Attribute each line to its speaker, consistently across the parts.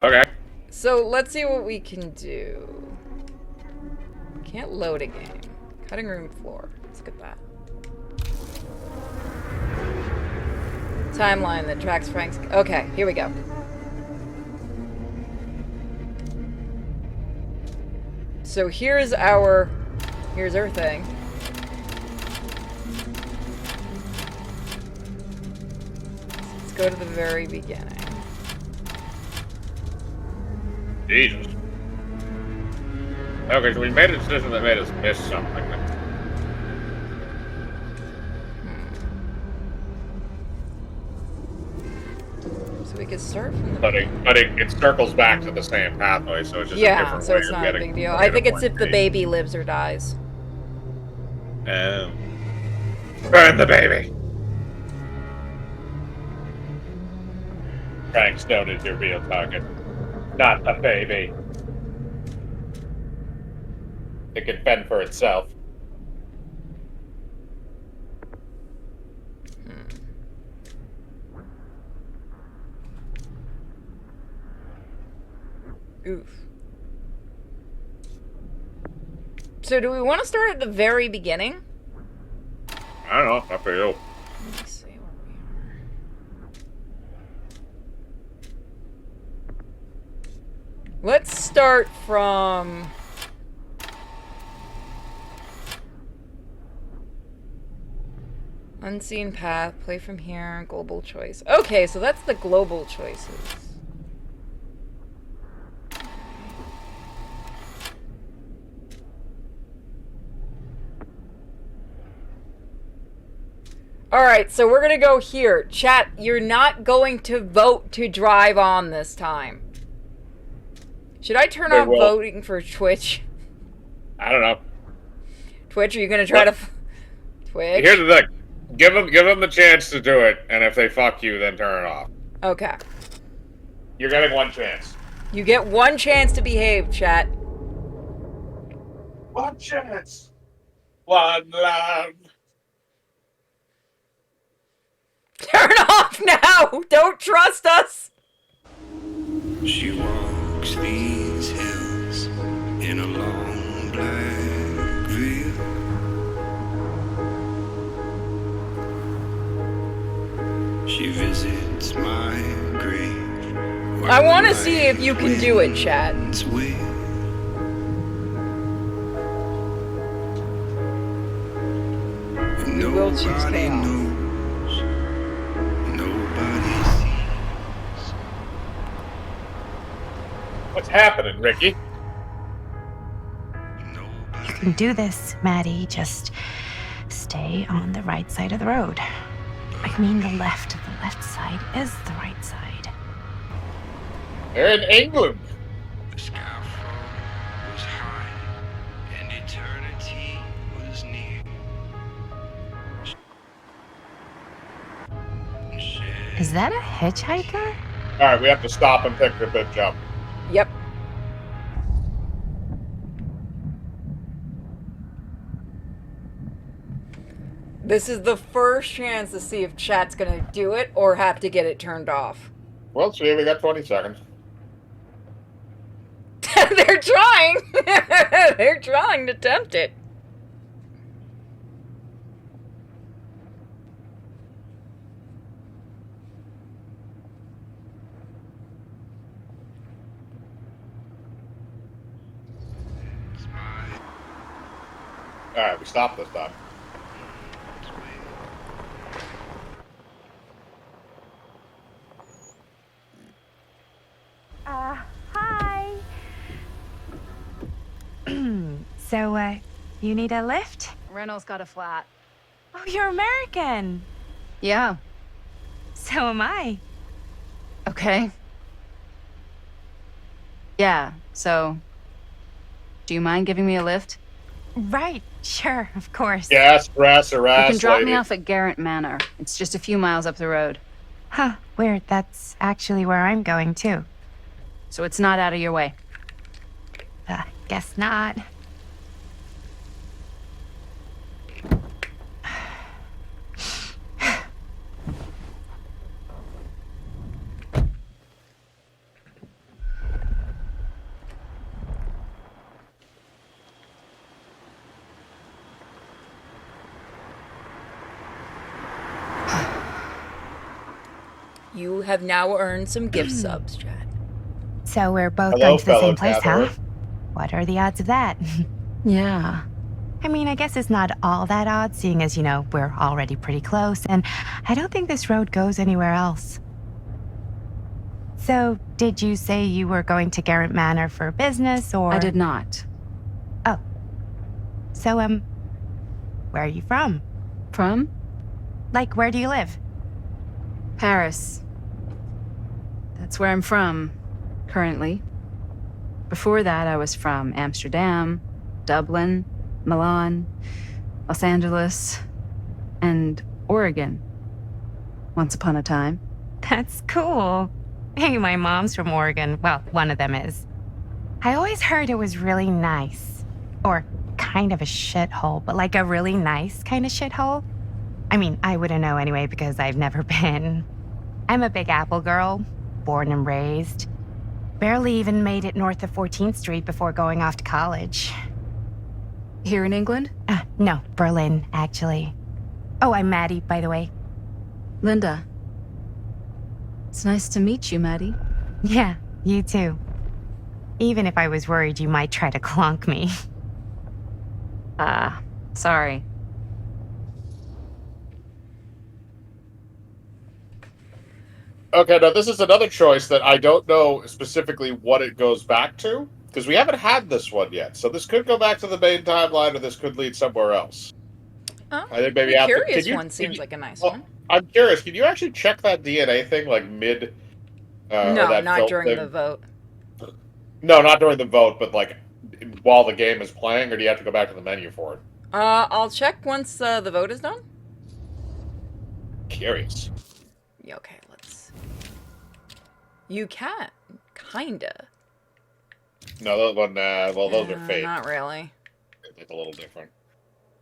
Speaker 1: Okay.
Speaker 2: So let's see what we can do. Can't load a game. Cutting room floor. Let's get that. Timeline that tracks Frank's. Okay, here we go. So here's our thing. Let's go to the very beginning.
Speaker 1: Jesus. Okay, so we made a decision that made us miss something.
Speaker 2: So we could start from the
Speaker 1: But it circles back to the same pathway, so it's just a
Speaker 2: yeah,
Speaker 1: different
Speaker 2: so
Speaker 1: way
Speaker 2: it's
Speaker 1: of
Speaker 2: not a
Speaker 1: getting.
Speaker 2: big deal. I think it's if the
Speaker 1: B.
Speaker 2: baby lives or dies.
Speaker 1: Burn the baby. Frank Stone is your real target, not the baby. It can fend for itself.
Speaker 2: Oof. So do we want to start at the very beginning?
Speaker 1: I don't know. Up to you.
Speaker 2: Let me see where we are. Let's start from... Unseen path, play from here, global choice. Okay, so that's the global choices. Alright, so we're gonna go here. Chat, you're not going to vote to drive on this time. Should I turn off voting for Twitch?
Speaker 1: I don't know.
Speaker 2: Twitch, are you gonna try to... Twitch?
Speaker 1: Here's the thing. Give them the chance to do it, and if they fuck you, then turn it off.
Speaker 2: Okay.
Speaker 1: You're getting one chance.
Speaker 2: You get one chance to behave, chat.
Speaker 1: One chance. One love.
Speaker 2: Turn off now! Don't trust us!
Speaker 3: She walks these hills in a long black veil. She visits my grave.
Speaker 2: I want to see if you can do it, chat. You will choose chaos.
Speaker 1: What's happening, Ricky?
Speaker 4: You can do this, Maddie. Just stay on the right side of the road. I mean the left. The left side is the right side.
Speaker 1: They're in England.
Speaker 3: The scaffold was high and eternity was near.
Speaker 4: Is that a hitchhiker?
Speaker 1: Alright, we have to stop and pick the bitch up.
Speaker 2: Yep. This is the first chance to see if chat's gonna do it or have to get it turned off.
Speaker 1: Well, see, we got 20 seconds.
Speaker 2: They're trying! They're trying to tempt it.
Speaker 1: Alright, we stopped this time.
Speaker 4: Hi. So, you need a lift?
Speaker 5: Reynolds got a flat.
Speaker 4: Oh, you're American.
Speaker 5: Yeah.
Speaker 4: So am I.
Speaker 5: Okay. Yeah, so... Do you mind giving me a lift?
Speaker 4: Right, sure, of course.
Speaker 1: Gas, brass, or
Speaker 5: You
Speaker 1: ass,
Speaker 5: can drop
Speaker 1: lady.
Speaker 5: me off at Garrett Manor. It's just a few miles up the road.
Speaker 4: Huh, weird. That's actually where I'm going, too.
Speaker 5: So it's not out of your way.
Speaker 4: Guess not.
Speaker 2: You have now earned some gift subs, Chad.
Speaker 4: So we're both
Speaker 1: Hello,
Speaker 4: going to the
Speaker 1: fellow
Speaker 4: same place, huh?
Speaker 1: Catherine.
Speaker 4: What are the odds of that?
Speaker 5: Yeah.
Speaker 4: I mean, I guess it's not all that odd, seeing as, we're already pretty close, and I don't think this road goes anywhere else. So, did you say you were going to Garrett Manor for business, or...?
Speaker 5: I did not.
Speaker 4: Oh. So, where are you from?
Speaker 5: From?
Speaker 4: Like, where do you live?
Speaker 5: Paris. That's where I'm from, currently. Before that, I was from Amsterdam, Dublin, Milan, Los Angeles, and Oregon. Once upon a time.
Speaker 4: That's cool. Hey, my mom's from Oregon. Well, one of them is. I always heard it was really nice. Or kind of a shithole, but like a really nice kind of shithole. I mean, I wouldn't know anyway because I've never been. I'm a Big Apple girl, born and raised. Barely even made it north of 14th Street before going off to college.
Speaker 5: Here in England?
Speaker 4: No, Berlin, actually. Oh, I'm Maddie, by the way.
Speaker 5: Linda. It's nice to meet you, Maddie.
Speaker 4: Yeah, you too. Even if I was worried you might try to clonk me.
Speaker 5: Sorry.
Speaker 1: Okay, now this is another choice that I don't know specifically what it goes back to, because we haven't had this one yet. So this could go back to the main timeline, or this could lead somewhere else.
Speaker 2: Oh,
Speaker 1: I think maybe
Speaker 2: the
Speaker 1: after.
Speaker 2: curious one seems like a nice one.
Speaker 1: I'm curious. Can you actually check that DNA thing like mid?
Speaker 2: No,
Speaker 1: or that
Speaker 2: not
Speaker 1: film
Speaker 2: during
Speaker 1: thing?
Speaker 2: the vote.
Speaker 1: No, not during the vote, but like while the game is playing, or do you have to go back to the menu for it?
Speaker 2: I'll check once the vote is done.
Speaker 1: Curious.
Speaker 2: Yeah, okay, let's... You can. Kinda.
Speaker 1: No, those one. Well, those are fake.
Speaker 2: Not really.
Speaker 1: It's a little different.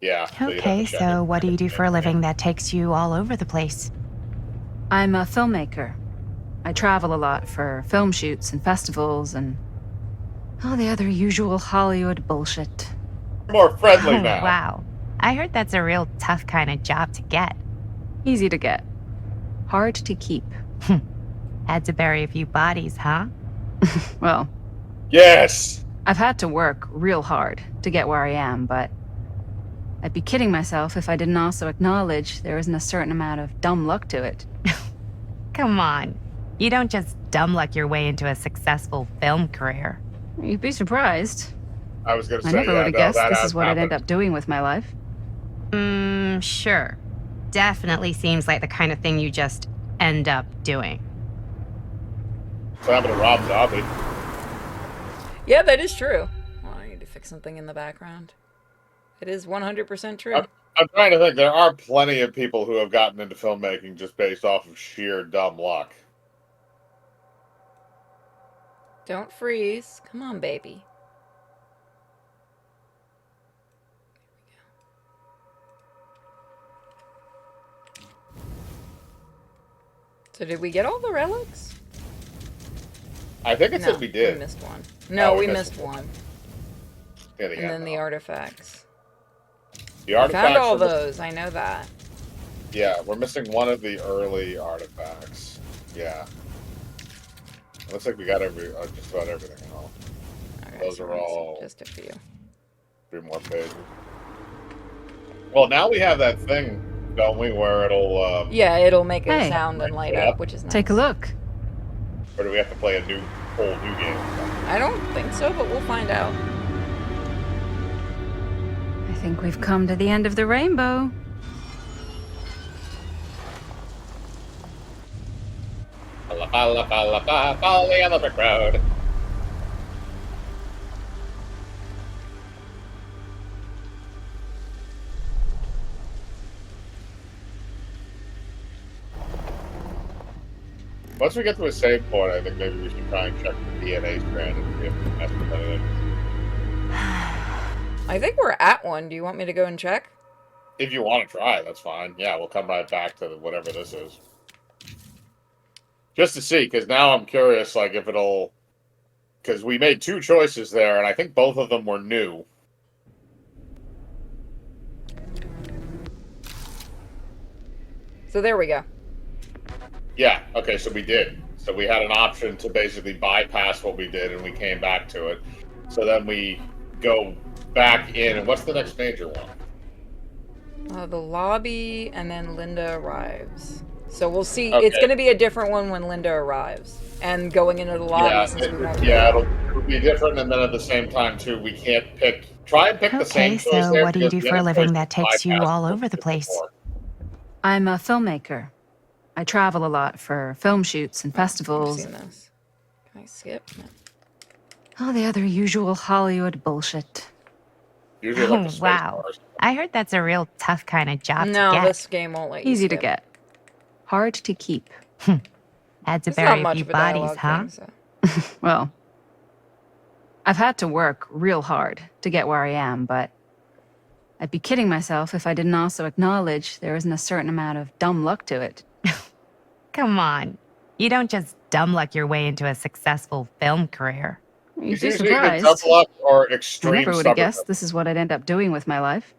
Speaker 1: Yeah. So you'd have
Speaker 4: Okay,
Speaker 1: to check
Speaker 4: so
Speaker 1: it.
Speaker 4: what do you do for a living that takes you all over the place?
Speaker 5: I'm a filmmaker. I travel a lot for film shoots and festivals and all the other usual Hollywood bullshit.
Speaker 1: More friendly
Speaker 4: Oh,
Speaker 1: now.
Speaker 4: wow. I heard that's a real tough kind of job to get.
Speaker 5: Easy to get. Hard to keep.
Speaker 4: Had to bury a few bodies, huh?
Speaker 5: Well,
Speaker 1: Yes.
Speaker 5: I've had to work real hard to get where I am, but I'd be kidding myself if I didn't also acknowledge there isn't a certain amount of dumb luck to it.
Speaker 4: Come on. You don't just dumb luck your way into a successful film career.
Speaker 5: You'd be surprised.
Speaker 1: I was gonna say.
Speaker 5: I never
Speaker 1: yeah,
Speaker 5: would have
Speaker 1: no,
Speaker 5: guessed
Speaker 1: that
Speaker 5: this
Speaker 1: has
Speaker 5: is what I'd end
Speaker 1: happened.
Speaker 5: up doing with my life.
Speaker 4: Sure. Definitely seems like the kind of thing you just end up doing.
Speaker 1: So happened to Rob Zombie.
Speaker 2: Yeah, that is true. Well, I need to fix something in the background. It is 100% true.
Speaker 1: I'm trying to think. There are plenty of people who have gotten into filmmaking just based off of sheer dumb luck.
Speaker 2: Don't freeze. Come on, baby. So did we get all the relics?
Speaker 1: I think it
Speaker 2: No,
Speaker 1: said we did.
Speaker 2: we missed one. No,
Speaker 1: Oh,
Speaker 2: we missed one.
Speaker 1: Yeah, the
Speaker 2: And then
Speaker 1: end,
Speaker 2: the
Speaker 1: though.
Speaker 2: artifacts.
Speaker 1: The
Speaker 2: I
Speaker 1: artifacts.
Speaker 2: found all
Speaker 1: are miss-
Speaker 2: those. I know that.
Speaker 1: Yeah, we're missing one of the early artifacts. Yeah. Looks like we got just about everything else.
Speaker 2: Okay,
Speaker 1: Those
Speaker 2: so
Speaker 1: are all-
Speaker 2: just a few.
Speaker 1: 3 more pages. Well, now we have that thing, don't we, where it'll.
Speaker 2: Yeah, it'll make a
Speaker 5: Hey.
Speaker 2: sound and light
Speaker 1: Yeah.
Speaker 2: up, which is nice.
Speaker 5: Take a look.
Speaker 1: Or do we have to play a whole new game?
Speaker 2: I don't think so, but we'll find out.
Speaker 5: I think we've come to the end of the rainbow.
Speaker 1: Follow the other road. Once we get to a save point, I think maybe we should try and check the DNA strand and see if we mess with anything.
Speaker 2: I think we're at one. Do you want me to go and check?
Speaker 1: If you want to try, that's fine. Yeah, we'll come right back to whatever this is. Just to see, because now I'm curious, like, if it'll... Because we made 2 choices there, and I think both of them were new.
Speaker 2: So there we go.
Speaker 1: Yeah. Okay. So we did. So we had an option to basically bypass what we did, and we came back to it. So then we go back in, and what's the next major one?
Speaker 2: The lobby, and then Linda arrives. So we'll see. It's
Speaker 1: Okay.
Speaker 2: going to be a different one when Linda arrives. And going into the lobby
Speaker 1: Yeah.
Speaker 2: since we won't.
Speaker 1: Yeah. It'll be different, and then at the same time too, we can't try and pick the same
Speaker 4: Okay,
Speaker 1: choice
Speaker 4: so
Speaker 1: there
Speaker 4: what do you
Speaker 1: because
Speaker 4: do
Speaker 1: the
Speaker 4: for a
Speaker 1: other
Speaker 4: living
Speaker 1: choice
Speaker 4: that takes you
Speaker 1: bypass
Speaker 4: all
Speaker 1: what
Speaker 4: over
Speaker 1: we
Speaker 4: the
Speaker 1: did
Speaker 4: place?
Speaker 1: before.
Speaker 5: I'm a filmmaker. I travel a lot for film shoots and
Speaker 2: I've
Speaker 5: festivals.
Speaker 2: seen this. Can I skip? No.
Speaker 5: All the other usual Hollywood bullshit.
Speaker 1: Usually like the
Speaker 4: Oh,
Speaker 1: space
Speaker 4: wow.
Speaker 1: bars.
Speaker 4: I heard that's a real tough kind of job to
Speaker 2: No,
Speaker 4: get.
Speaker 2: this game won't let you
Speaker 5: Easy to
Speaker 2: skip.
Speaker 5: get. Hard to keep.
Speaker 4: Had to
Speaker 2: It's
Speaker 4: bury
Speaker 2: not
Speaker 4: a
Speaker 2: much
Speaker 4: few
Speaker 2: of a
Speaker 4: bodies,
Speaker 2: dialogue
Speaker 4: huh?
Speaker 2: thing, so.
Speaker 5: Well, I've had to work real hard to get where I am, but I'd be kidding myself if I didn't also acknowledge there isn't a certain amount of dumb luck to it.
Speaker 4: Come on. You don't just dumb luck your way into a successful film career.
Speaker 5: You'd
Speaker 1: It's
Speaker 5: be
Speaker 1: usually either dumb
Speaker 5: surprised.
Speaker 1: luck or
Speaker 5: I
Speaker 1: extreme
Speaker 5: never would have
Speaker 1: stubbornness.
Speaker 5: guessed this is what I'd end up doing with my life.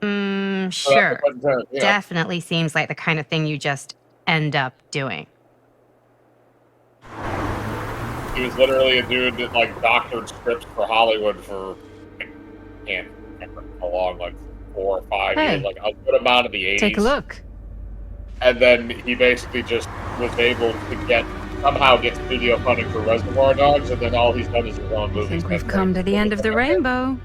Speaker 1: So that's
Speaker 4: Sure.
Speaker 1: what I'm saying,
Speaker 4: Definitely seems like the kind of thing you just end up doing.
Speaker 1: He was literally a dude that like doctored scripts for Hollywood for can't remember how long, like 4 or 5 years,
Speaker 5: Hey.
Speaker 1: like a good amount of the 80s.
Speaker 5: Take a look.
Speaker 1: And then he basically just was able to somehow get studio funding for Reservoir Dogs, and then all he's done is his own
Speaker 5: I
Speaker 1: movies.
Speaker 5: think we've come to the end of the rainbow.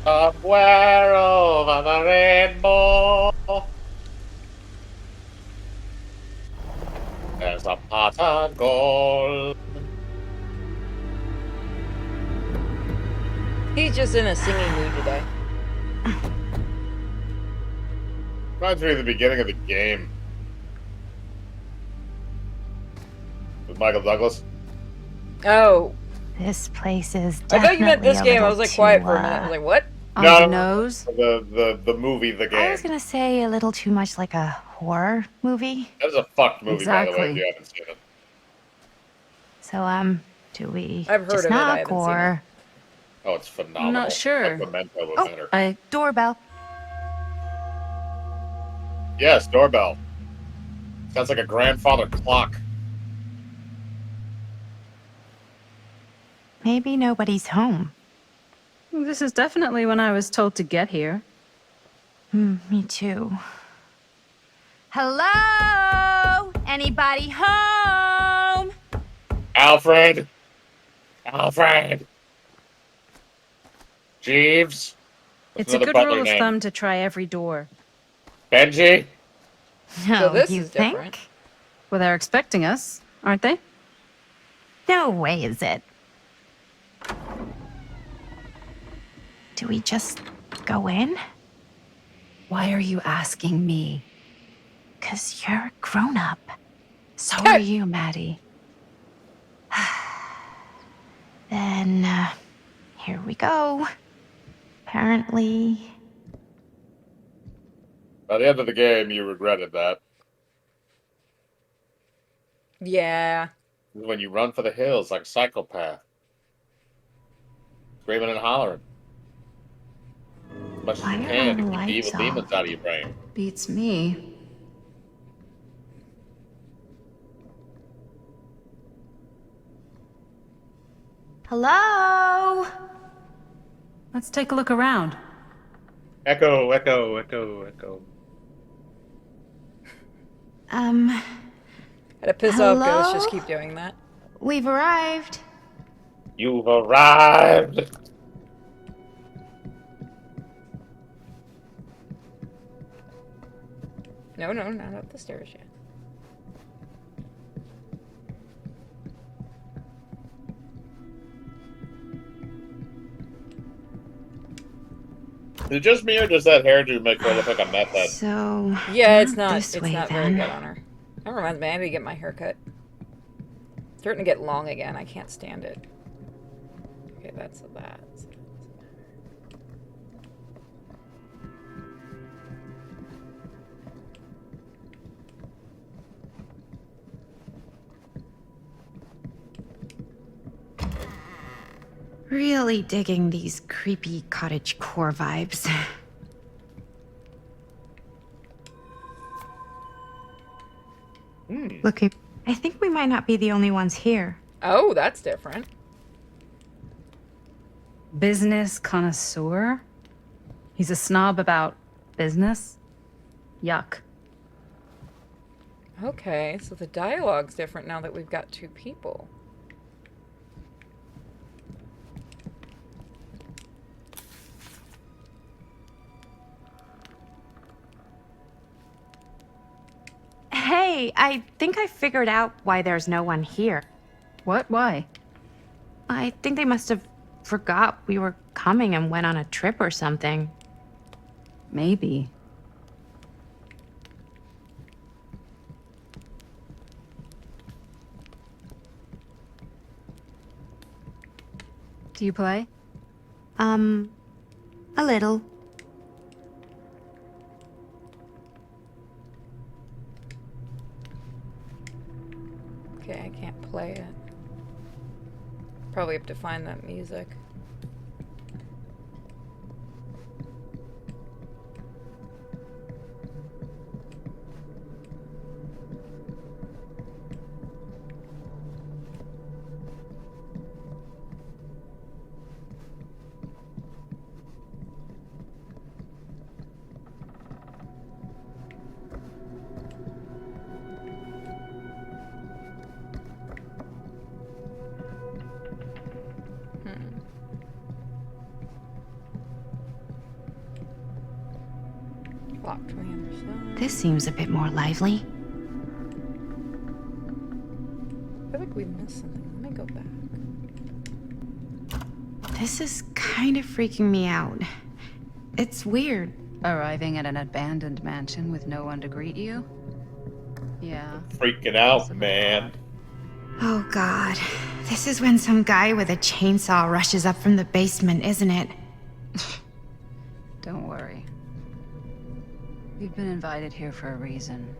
Speaker 1: Somewhere over the rainbow, there's a pot of gold.
Speaker 2: He's just in a singing mood today.
Speaker 1: Reminds me of the beginning of the game with Michael Douglas.
Speaker 2: Oh,
Speaker 4: This place is
Speaker 2: I thought you meant
Speaker 4: definitely
Speaker 2: this
Speaker 4: a
Speaker 2: game. I
Speaker 4: little
Speaker 2: was like
Speaker 4: too,
Speaker 2: quiet for a minute. I was like, what?
Speaker 5: On
Speaker 1: No,
Speaker 5: the
Speaker 1: no, no.
Speaker 5: nose.
Speaker 1: The movie, the game.
Speaker 4: I was gonna say a little too much like a horror movie.
Speaker 1: That is a fucked movie, by the way, if
Speaker 5: Exactly.
Speaker 1: you haven't seen it.
Speaker 4: So, do we
Speaker 2: I've heard
Speaker 4: just
Speaker 2: of it, I
Speaker 4: knock
Speaker 2: haven't seen
Speaker 4: or
Speaker 1: Oh, it's phenomenal.
Speaker 5: I'm not sure.
Speaker 1: Like Memento was
Speaker 4: Oh.
Speaker 1: better.
Speaker 4: doorbell?
Speaker 1: Yes, doorbell. Sounds like a grandfather clock.
Speaker 4: Maybe nobody's home.
Speaker 5: This is definitely when I was told to get here.
Speaker 4: Me too. Hello? Anybody home?
Speaker 1: Alfred! Alfred! Jeeves? That's
Speaker 5: It's a
Speaker 1: another
Speaker 5: good
Speaker 1: butler
Speaker 5: rule of
Speaker 1: name.
Speaker 5: thumb to try every door.
Speaker 1: Benji?
Speaker 4: No,
Speaker 2: this
Speaker 4: you
Speaker 2: is
Speaker 4: think?
Speaker 2: different.
Speaker 5: Well, they're expecting us, aren't they?
Speaker 4: No way is it. Do we just go in?
Speaker 5: Why are you asking me?
Speaker 4: 'Cause you're a grown up. So are you, Maddie. Then, here we go. Apparently.
Speaker 1: By the end of the game, you regretted that.
Speaker 2: Yeah.
Speaker 1: This is when you run for the hills like a psychopath. Screaming and hollering. As much as
Speaker 4: Why
Speaker 1: you
Speaker 4: are
Speaker 1: can to
Speaker 4: all
Speaker 1: keep the
Speaker 4: lights
Speaker 1: evil demons
Speaker 4: off?
Speaker 1: out of your brain.
Speaker 5: Beats me.
Speaker 4: Hello?
Speaker 5: Let's take a look around.
Speaker 1: Echo, echo, echo, echo.
Speaker 2: Had to piss off Ghost, just
Speaker 4: Hello?
Speaker 2: keep doing that.
Speaker 4: We've arrived.
Speaker 1: You've arrived!
Speaker 2: No, not up the stairs yet.
Speaker 1: Is it just me or does that hairdo make her look like a meth head?
Speaker 4: So.
Speaker 2: Yeah, it's not.
Speaker 4: this
Speaker 2: It's
Speaker 4: way,
Speaker 2: not very
Speaker 4: then.
Speaker 2: good on her. That reminds me, I need to get my hair cut. It's starting to get long again. I can't stand it. Okay, that's that.
Speaker 4: Really digging these creepy cottage core vibes. Look, I think we might not be the only ones here.
Speaker 2: Oh, that's different.
Speaker 5: Business connoisseur? He's a snob about business? Yuck.
Speaker 2: Okay, so the dialogue's different now that we've got two people.
Speaker 4: Hey, I think I figured out why there's no one here.
Speaker 5: What? Why?
Speaker 4: I think they must have forgot we were coming and went on a trip or something.
Speaker 5: Maybe. Do you play?
Speaker 4: A little.
Speaker 2: Okay, I can't play it. Probably have to find that music. Locked from the other side.
Speaker 4: This seems a bit more lively.
Speaker 2: I feel like we missed something. Let me go back.
Speaker 4: This is kind of freaking me out. It's weird.
Speaker 5: Arriving at an abandoned mansion with no one to greet you? Yeah.
Speaker 1: Freaking out, man.
Speaker 4: Oh god. This is when some guy with a chainsaw rushes up from the basement, isn't it?
Speaker 5: Don't worry. We've been invited here for a reason.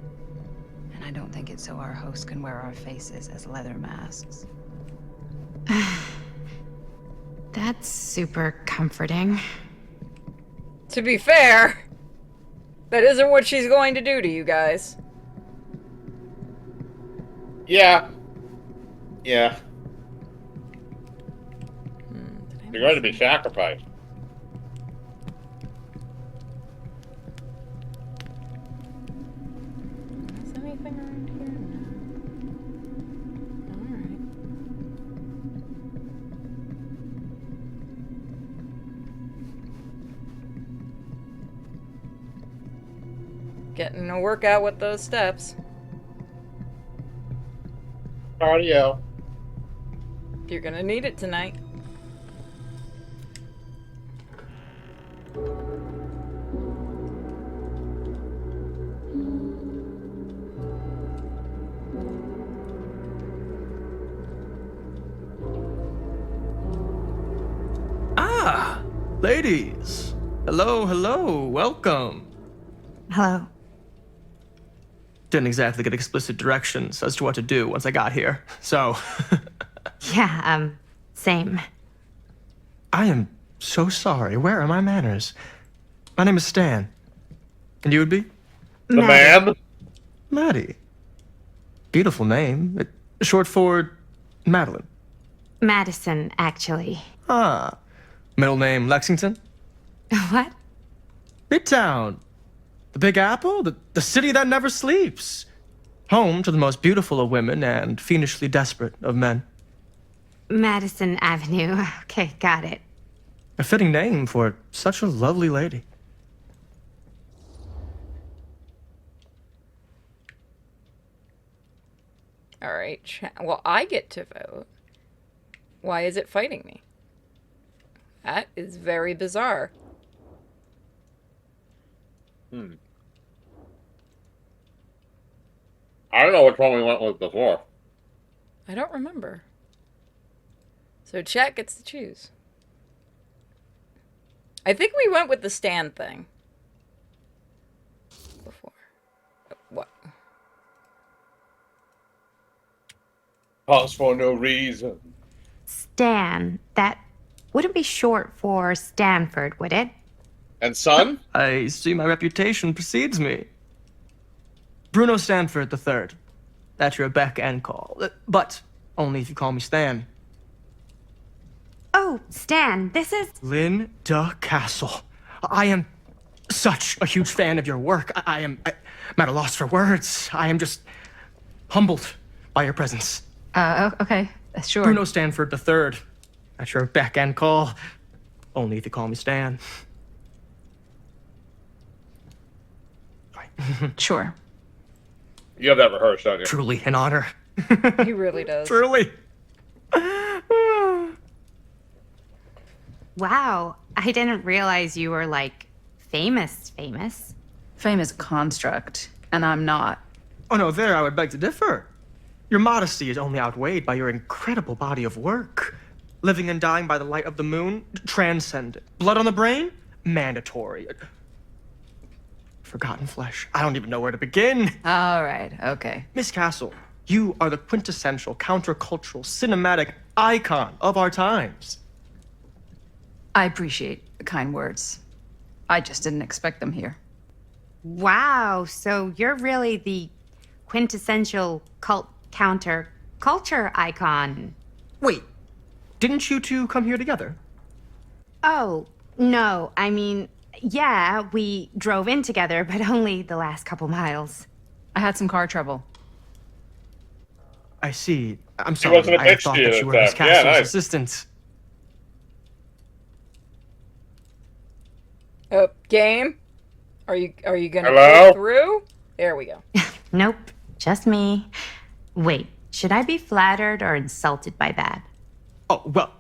Speaker 5: And I don't think it's so our host can wear our faces as leather masks.
Speaker 4: That's super comforting.
Speaker 2: To be fair, that isn't what she's going to do to you guys.
Speaker 1: Yeah. Yeah.
Speaker 2: Did I
Speaker 1: You're going to
Speaker 2: miss
Speaker 1: be sacrificed.
Speaker 2: anything around here? No. Alright. Getting a workout with those steps.
Speaker 1: Cardio.
Speaker 2: You're gonna need it tonight.
Speaker 6: Ah, ladies. Hello, hello, welcome.
Speaker 4: Hello.
Speaker 6: Didn't exactly get explicit directions as to what to do once I got here, so.
Speaker 4: Yeah, same.
Speaker 6: I am so sorry. Where are my manners? My name is Stan. And you would be?
Speaker 1: The man?
Speaker 6: Maddie. Beautiful name. Short for Madeline.
Speaker 4: Madison, actually.
Speaker 6: Ah. Middle name Lexington?
Speaker 4: What?
Speaker 6: Midtown. The Big Apple? The city that never sleeps. Home to the most beautiful of women and fiendishly desperate of men.
Speaker 4: Madison Avenue. Okay, got it.
Speaker 6: A fitting name for such a lovely lady.
Speaker 2: Alright, well, I get to vote. Why is it fighting me? That is very bizarre.
Speaker 1: I don't know which one we went with before.
Speaker 2: I don't remember. So chat gets to choose. I think we went with the stand thing. Before. What?
Speaker 1: Pause for no reason.
Speaker 4: Stan, that wouldn't be short for Stanford, would it?
Speaker 1: And son?
Speaker 6: I see my reputation precedes me. Bruno Stanford III. That's your beck and call. But only if you call me Stan.
Speaker 4: Oh, Stan, this is...
Speaker 6: Linda Castle. I am such a huge fan of your work. I'm at a loss for words. I am just humbled by your presence.
Speaker 5: Okay, sure.
Speaker 6: Bruno Stanford III. That's your beck and call. Only if you call me Stan.
Speaker 5: Sure.
Speaker 1: You have that rehearsed, don't you?
Speaker 6: Truly an honor.
Speaker 2: He really does.
Speaker 6: Truly.
Speaker 4: Wow, I didn't realize you were, like, famous.
Speaker 5: Fame is a construct, and I'm not.
Speaker 6: Oh no, there I would beg to differ. Your modesty is only outweighed by your incredible body of work. Living and dying by the light of the moon, transcendent. Blood on the brain, mandatory. Forgotten flesh. I don't even know where to begin.
Speaker 5: All right, okay.
Speaker 6: Miss Castle, you are the quintessential countercultural cinematic icon of our times.
Speaker 5: I appreciate the kind words. I just didn't expect them here.
Speaker 4: Wow, so you're really the quintessential counter-culture icon.
Speaker 6: Wait, didn't you two come here together?
Speaker 4: Oh, no, I mean, yeah, we drove in together, but only the last couple miles.
Speaker 5: I had some car trouble.
Speaker 6: I see. I'm
Speaker 1: She
Speaker 6: sorry.
Speaker 1: wasn't a
Speaker 6: I
Speaker 1: bitch
Speaker 6: thought
Speaker 1: to you
Speaker 6: that
Speaker 1: this
Speaker 6: you were Miss
Speaker 1: time. Yeah,
Speaker 6: Castle's
Speaker 1: nice.
Speaker 6: assistant.
Speaker 2: Game? Are you gonna
Speaker 1: Hello?
Speaker 2: go through? There we go.
Speaker 4: Nope, just me. Wait, should I be flattered or insulted by that?
Speaker 6: Oh, well,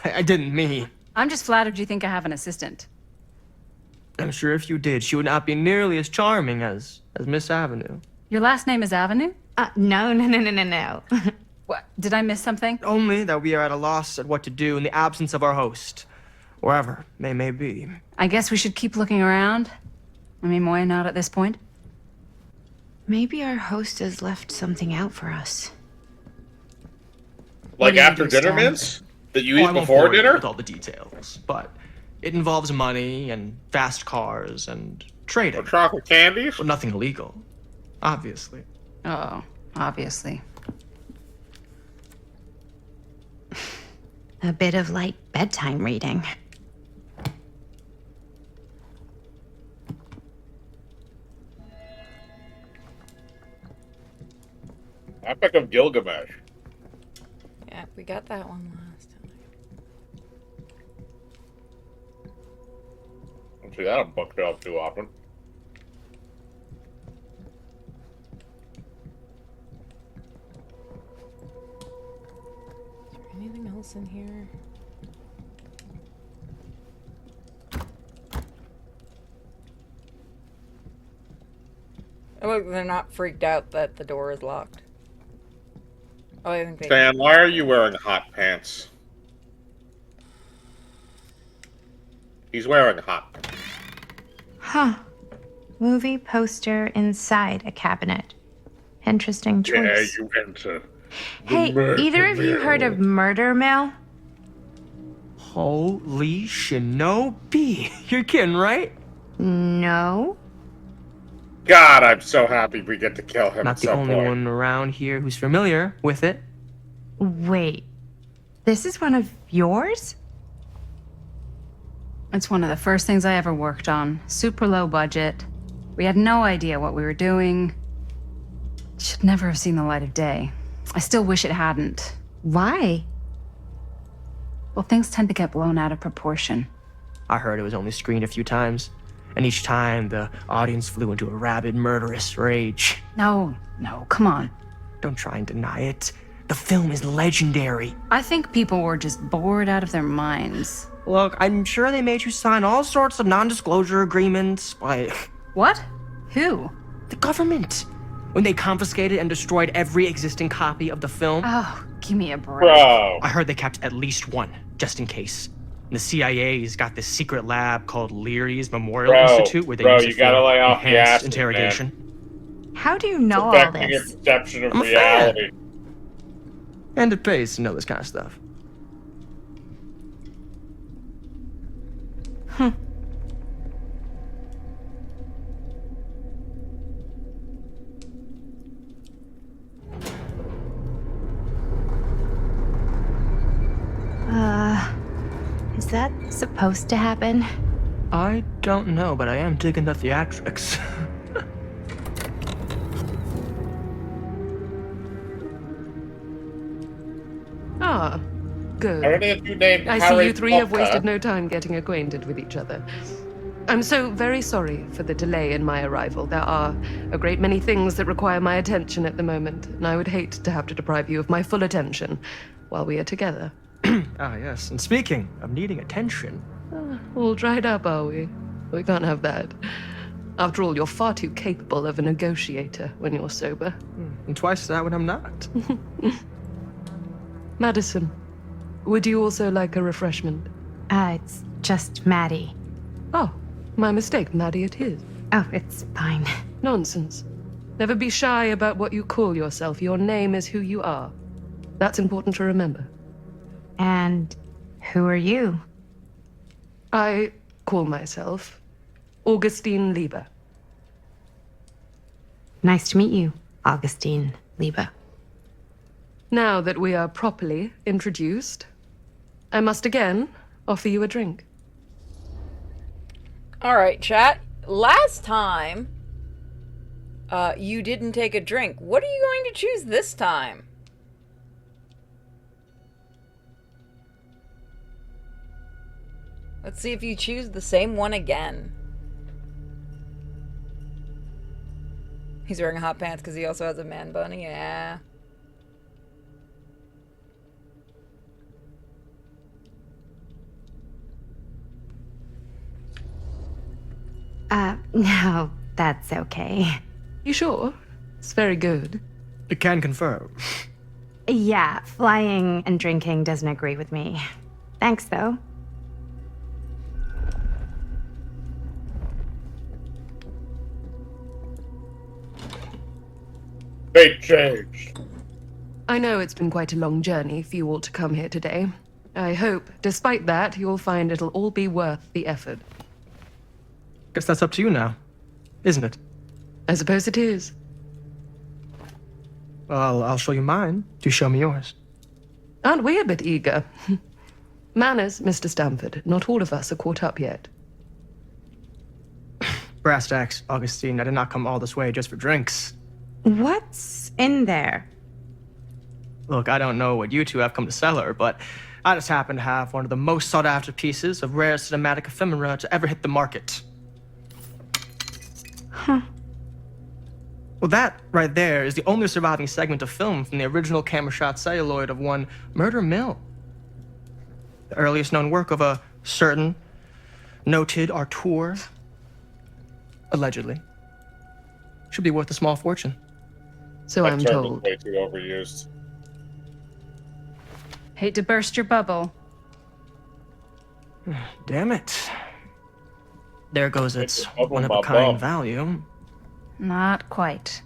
Speaker 6: I didn't mean.
Speaker 5: I'm just flattered you think I have an assistant.
Speaker 6: I'm sure if you did, she would not be nearly as charming as Miss Avenue.
Speaker 5: Your last name is Avenue?
Speaker 4: No.
Speaker 5: What? Did I miss something?
Speaker 6: Only that we are at a loss at what to do in the absence of our host, wherever they may be.
Speaker 5: I guess we should keep looking around. I mean, why not at this point?
Speaker 4: Maybe our host has left something out for us.
Speaker 1: Like
Speaker 5: do you
Speaker 1: after
Speaker 5: do,
Speaker 1: dinner
Speaker 5: Stan?
Speaker 1: mints? That you
Speaker 6: Oh,
Speaker 1: eat
Speaker 6: I won't
Speaker 1: before
Speaker 6: bore you
Speaker 1: dinner?
Speaker 6: with all the details, but it involves money and fast cars and trading.
Speaker 1: Or chocolate candies?
Speaker 6: Well, nothing illegal, obviously.
Speaker 5: Oh, obviously.
Speaker 4: A bit of light bedtime reading.
Speaker 1: Epic of Gilgamesh.
Speaker 2: Yeah, we got that one last time.
Speaker 1: Don't see that on bookshelf too often.
Speaker 2: Is there anything else in here? Oh, look, they're not freaked out that the door is locked. Oh, I think they...
Speaker 1: Stan, why are you wearing hot pants? He's wearing hot pants.
Speaker 4: Huh. Movie poster inside a cabinet. Interesting choice.
Speaker 1: Yeah, you enter.
Speaker 4: Hey, either of you heard of Murder Mill?
Speaker 6: Holy shinobi. You're kidding, right?
Speaker 4: No.
Speaker 1: God, I'm so happy we get to kill him
Speaker 6: Not
Speaker 1: at
Speaker 6: the
Speaker 1: some
Speaker 6: only
Speaker 1: point.
Speaker 6: one around here who's familiar with it.
Speaker 4: Wait. This is one of yours?
Speaker 5: It's one of the first things I ever worked on. Super low budget. We had no idea what we were doing. Should never have seen the light of day. I still wish it hadn't.
Speaker 4: Why?
Speaker 5: Well, things tend to get blown out of proportion.
Speaker 6: I heard it was only screened a few times, and each time the audience flew into a rabid, murderous rage.
Speaker 5: No, come on.
Speaker 6: Don't try and deny it. The film is legendary.
Speaker 5: I think people were just bored out of their minds.
Speaker 6: Look, I'm sure they made you sign all sorts of non-disclosure agreements by
Speaker 5: What? Who?
Speaker 6: the government when they confiscated and destroyed every existing copy of the film.
Speaker 5: Oh, give me a break.
Speaker 1: Bro.
Speaker 6: I heard they kept at least one, just in case. And the CIA's got this secret lab called Leary's Memorial Institute where they use
Speaker 1: you
Speaker 6: it
Speaker 1: gotta
Speaker 6: for
Speaker 1: lay off the
Speaker 6: enhanced
Speaker 1: acid,
Speaker 6: interrogation.
Speaker 4: How do you know all
Speaker 1: Affecting your
Speaker 4: this?
Speaker 1: perception of
Speaker 6: I'm a fan.
Speaker 1: reality.
Speaker 6: And it pays to know this kind of stuff.
Speaker 4: Is that supposed to happen?
Speaker 6: I don't know, but I am digging the theatrics.
Speaker 7: Ah, good.
Speaker 1: Are any of you named
Speaker 7: I
Speaker 1: Harry
Speaker 7: see you three have
Speaker 1: Potter?
Speaker 7: wasted no time getting acquainted with each other. I'm so very sorry for the delay in my arrival. There are a great many things that require my attention at the moment, and I would hate to have to deprive you of my full attention while we are together.
Speaker 6: Ah, yes. And speaking of needing attention,
Speaker 7: All dried up, are we? We can't have that. After all, you're far too capable of a negotiator when you're sober.
Speaker 6: and twice that when I'm not.
Speaker 7: Madison, would you also like a refreshment?
Speaker 4: It's just Maddie.
Speaker 7: Oh, my mistake, Maddie it is.
Speaker 4: Oh, it's fine.
Speaker 7: Nonsense. Never be shy about what you call yourself. Your name is who you are. That's important to remember.
Speaker 4: And who are you?
Speaker 7: I call myself Augustine Lieber.
Speaker 4: Nice to meet you, Augustine Lieber.
Speaker 7: Now that we are properly introduced, I must again offer you a drink.
Speaker 2: All right, chat. Last time, you didn't take a drink. What are you going to choose this time? Let's see if you choose the same one again. He's wearing hot pants because he also has a man bun. Yeah.
Speaker 4: No, that's okay.
Speaker 7: You sure? It's very good.
Speaker 6: I can confirm.
Speaker 4: Yeah, flying and drinking doesn't agree with me. Thanks, though.
Speaker 1: Big change.
Speaker 7: I know it's been quite a long journey for you all to come here today. I hope, despite that, you'll find it'll all be worth the effort.
Speaker 6: Guess that's up to you now, isn't it?
Speaker 7: I suppose it is.
Speaker 6: Well, I'll show you mine. Do show me yours.
Speaker 7: Aren't we a bit eager? Manners, Mr. Stamford. Not all of us are caught up yet.
Speaker 6: Brass tacks, Augustine. I did not come all this way just for drinks.
Speaker 4: What's in there?
Speaker 6: Look, I don't know what you two have come to sell her, but I just happen to have one of the most sought-after pieces of rare cinematic ephemera to ever hit the market.
Speaker 4: Huh.
Speaker 6: Well, that right there is the only surviving segment of film from the original camera shot celluloid of one Murder Mill. The earliest known work of a certain noted auteur, allegedly, should be worth a small fortune.
Speaker 7: So
Speaker 1: That
Speaker 7: I'm
Speaker 1: term is
Speaker 7: told.
Speaker 1: way too overused.
Speaker 5: Hate to burst your bubble.
Speaker 6: Damn it. There goes its
Speaker 1: It's a bubble,
Speaker 6: one-of-a-kind
Speaker 1: bubble.
Speaker 6: value.
Speaker 5: Not quite.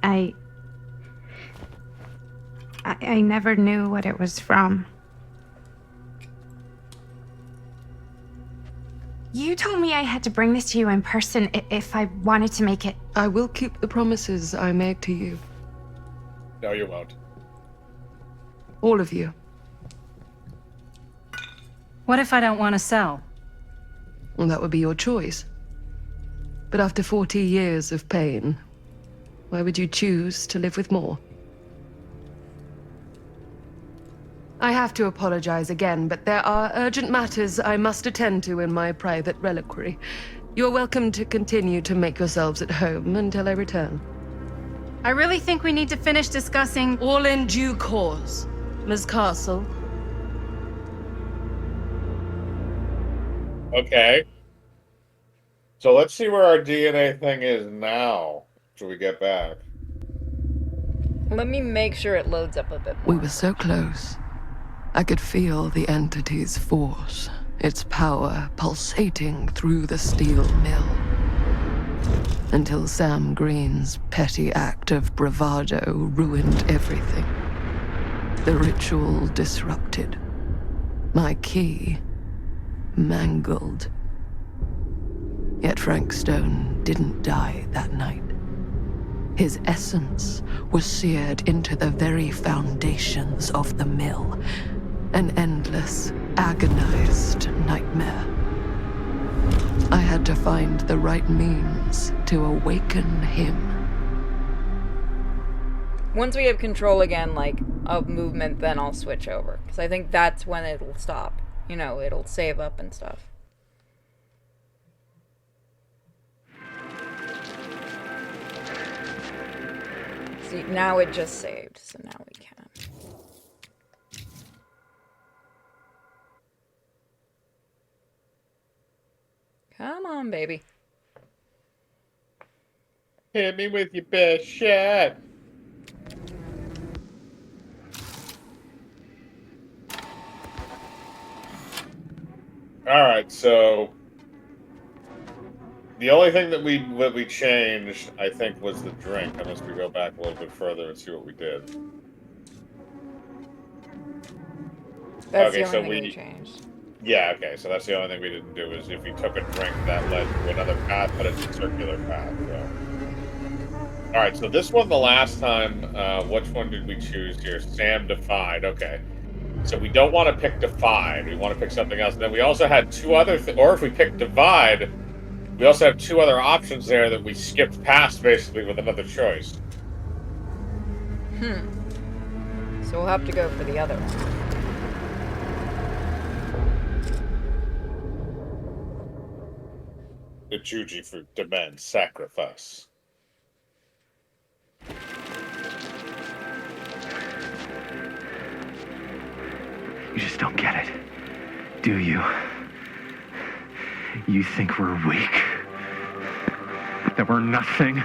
Speaker 4: I never knew what it was from. You told me I had to bring this to you in person if I wanted to make it.
Speaker 7: I will keep the promises I made to you.
Speaker 1: No, you won't.
Speaker 7: All of you.
Speaker 5: What if I don't want to sell?
Speaker 7: Well, that would be your choice. But after 40 years of pain, why would you choose to live with more? I have to apologize again, but there are urgent matters I must attend to in my private reliquary. You're welcome to continue to make yourselves at home until I return.
Speaker 5: I really think we need to finish discussing.
Speaker 7: All in due course, Ms. Castle.
Speaker 1: Okay. So let's see where our DNA thing is now. Till we get back.
Speaker 2: Let me make sure it loads up a bit more.
Speaker 7: We were so close. I could feel the entity's force, its power pulsating through the steel mill. Until Sam Green's petty act of bravado ruined everything. The ritual disrupted. My key mangled. Yet Frank Stone didn't die that night. His essence was seared into the very foundations of the mill. An endless, agonized nightmare. I had to find the right means to awaken him.
Speaker 2: Once we have control again, like, of movement, then I'll switch over. Because I think that's when it'll stop. You know, it'll save up and stuff. See, now it just saved, so now we can. Come on, baby.
Speaker 1: Hit me with your best shot. Alright, so the only thing that we changed, I think, was the drink, unless we go back a little bit further and see what we did.
Speaker 2: That's
Speaker 1: Okay,
Speaker 2: the
Speaker 1: so
Speaker 2: only thing we changed.
Speaker 1: Yeah, okay, so that's the only thing we didn't do, is if we took a drink that led to another path, but it's a circular path, so. Alright, so this one the last time, which one did we choose here? Sam Defied, okay. So we don't want to pick Defied, we want to pick something else. And then we also had two other, or if we pick Divide, we also have two other options there that we skipped past, basically, with another choice.
Speaker 2: So we'll have to go for the other one.
Speaker 1: The Juji fruit demands sacrifice.
Speaker 8: You just don't get it, do you? You think we're weak? That we're nothing?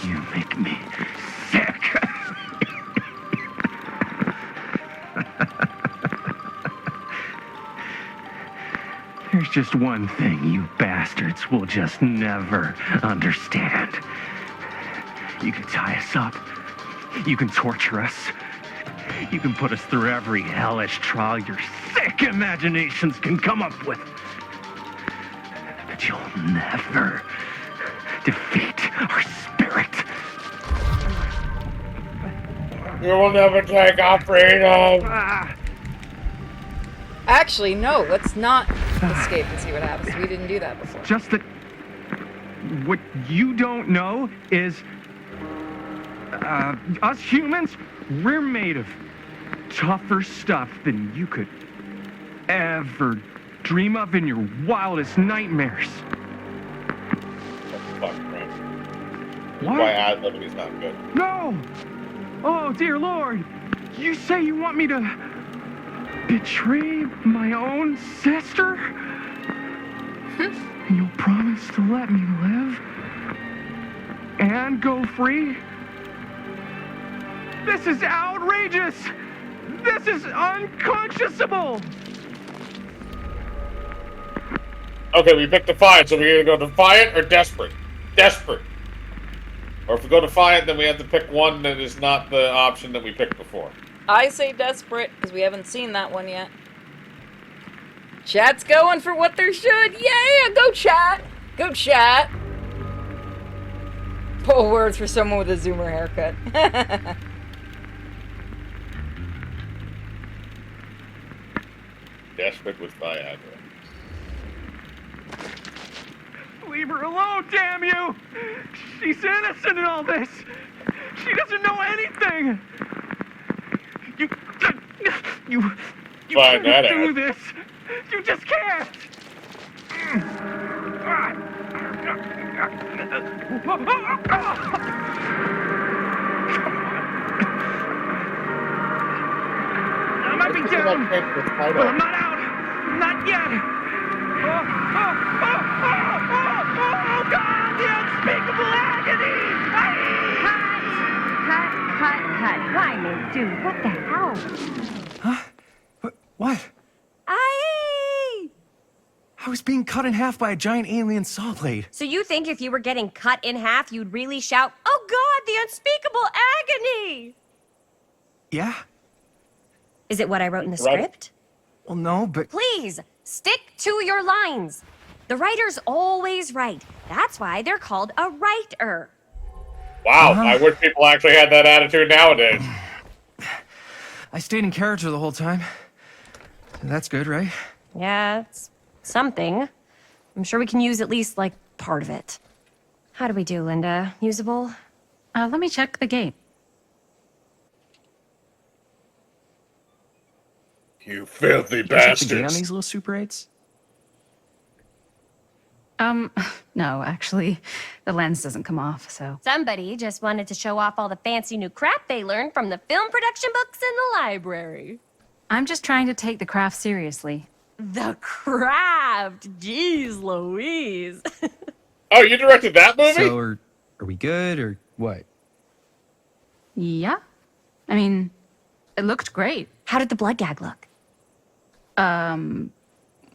Speaker 8: You make me sick. There's just one thing you bastards will just never understand. You can tie us up. You can torture us. You can put us through every hellish trial your sick imaginations can come up with. But you'll never defeat our spirit.
Speaker 1: You will never take our freedom!
Speaker 2: Actually, no, let's not escape and see what happens. We didn't do that before.
Speaker 8: Just that what you don't know is us humans, we're made of tougher stuff than you could ever dream of in your wildest nightmares.
Speaker 1: Fuck, man.
Speaker 8: What?
Speaker 1: Why ad-libbing is not good.
Speaker 8: No! Oh, dear Lord! You say you want me to betray my own sister? And you'll promise to let me live? And go free? This is outrageous! This is unconscionable!
Speaker 1: Okay, we picked Defiant, so we either go Defiant or Desperate. Desperate. Or if we go Defiant, then we have to pick one that is not the option that we picked before.
Speaker 2: I say Desperate, because we haven't seen that one yet. Chat's going for what there should. Yeah, go chat. Go chat. Pull words for someone with a Zoomer haircut.
Speaker 1: Desperate with Viagra.
Speaker 8: Leave her alone, damn you! She's innocent in all this! She doesn't know anything! You
Speaker 1: Find that
Speaker 8: can't do
Speaker 1: out.
Speaker 8: this! You just can't! I might be down, but I'm not out! Not yet! Oh, God! The unspeakable agony!
Speaker 9: Cut. Riley, dude, what the hell?
Speaker 10: Huh? What?
Speaker 9: Aye!
Speaker 10: I was being cut in half by a giant alien saw blade.
Speaker 9: So you think if you were getting cut in half, you'd really shout, "Oh God, the unspeakable agony!"
Speaker 10: Yeah?
Speaker 11: Is it what I wrote in the
Speaker 1: Right.
Speaker 11: script?
Speaker 10: Well, no, but
Speaker 11: Please, stick to your lines. The writer's always right. That's why they're called a writer.
Speaker 1: Wow,
Speaker 10: Uh-huh.
Speaker 1: I wish people actually had that attitude nowadays.
Speaker 10: I stayed in character the whole time. That's good, right?
Speaker 11: Yeah, it's something. I'm sure we can use at least, like, part of it. How do we do, Linda? Usable?
Speaker 5: Let me check the gate.
Speaker 1: You filthy
Speaker 10: You check the gate on
Speaker 1: bastards.
Speaker 10: these little Super 8s?
Speaker 5: No, actually, the lens doesn't come off, so.
Speaker 11: Somebody just wanted to show off all the fancy new crap they learned from the film production books in the library.
Speaker 5: I'm just trying to take the craft seriously.
Speaker 11: The craft! Jeez Louise.
Speaker 1: Oh, you directed that movie?
Speaker 10: So, are we good, or what?
Speaker 5: Yeah? I mean, it looked great.
Speaker 11: How did the blood gag look?